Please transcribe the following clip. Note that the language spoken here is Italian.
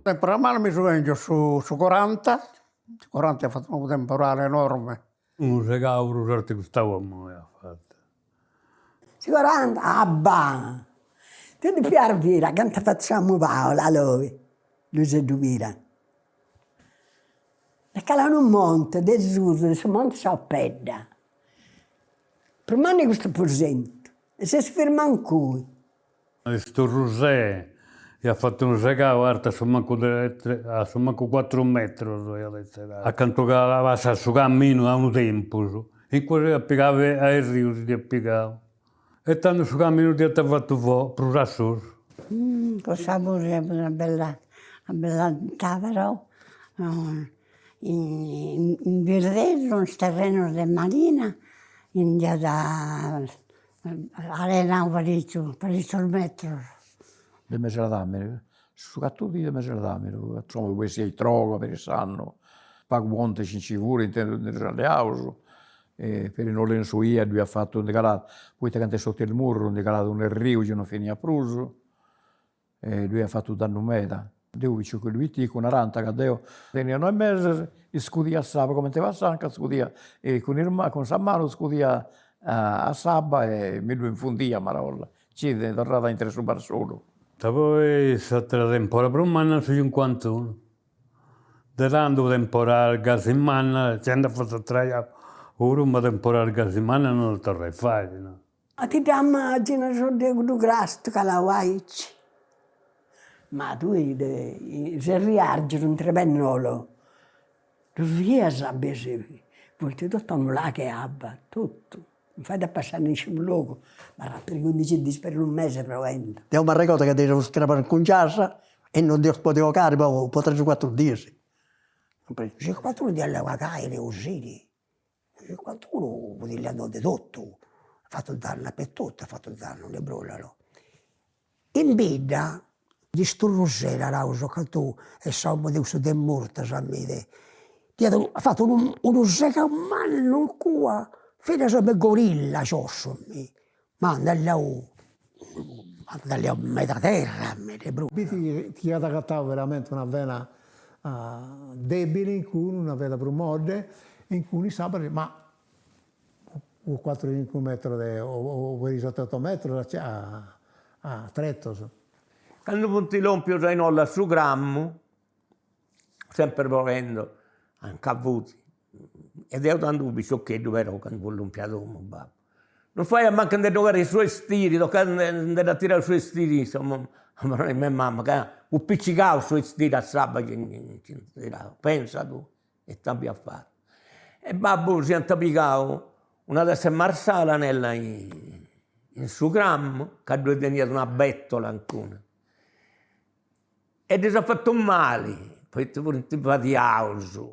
Temporale mi sono su 40, 40 ha fatto un temporale enorme. Non si cavolo, certo questa uomo ha fatto. Sicuramente, abba! Tu di Piarvira, quanto facciamo Paola, lui si dubira. E calano un monte, del sud, questo monte si appedda. Per me questo presente, e se si ferma ancora. Questo Rosè ha fatto un regalo alto su manco 4 metri. Accanto a sul cammino a un tempo. E così applicava ai riu, si applicava. E tanto su cammino ti ha fatto fuoco, per rassoso. Questa pure è una bella tavolo. In Virreggio, un terreno di Marina, in via da Arena Parizzo metro. Del mese d'America, soprattutto del mese d'America, insomma, questi ai troga per il sanno, pago monte cincivure nel house, per non le sue lui ha fatto un decalato, poi te sotto il muro, un decalato nel rio, che non finì a Pruso, e lui ha fatto un danno meta. Devo dire che lui con una ranta che Deo tenia 9 mesi, e scudia a Saba, come te va a Sanca, scudia, e con sa mano scudia a Saba e mi lo infondia a Marolla. Ci è tornata in tre su Barsolo. Poi è stata la temporale per un anno su 51. Da tanto temporale gas in mano, ci hanno fatto traiare. Ora un temporale gas in mano non lo torrei a fare. No? Ma ti immagini su grasto che la vuoi? Ma tu se riargi un trebennolo, tu via sapessi, volete tutto annullare che abba, tutto. Non fai da passare in un luogo, ma per 15 giorni per un mese provendo. Io mi ricordo che devo scrivere con casa e non potevo carico per 3-4 giorni. 4 di alla caire usciti, 4 di hanno di tutto, ha fatto il danno per tutto, ha fatto il danno, le brullano. In bida, di sturrosera, rauso, che tu e sommo di uso del morto, sammite. Ha fatto uno seca mano qua, fino a gorilla, ciossomi. Ma andare a metà terra, le brulle. Ti ha adattato veramente una vena debole, in cui una vena promode, in cui sapere, ma 4-5 metri o 8 metri a tretto. Quando punti l'ompio già in olla su grammo, sempre volendo, anche avuti. Ed io tanto bisciocchetti però quando vuole un piatone, babbo. Non fai a manco di toccare i suoi stili, di tirare i suoi stili, insomma, mia mamma, che un piccicavo i suoi stili a sabato, pensa tu, e t'abbia fatto. E babbo si è antappicato una delle marsala in su grammo, che lui teneva una bettola ancora. E ti ha fatto male, poi ti va di auso.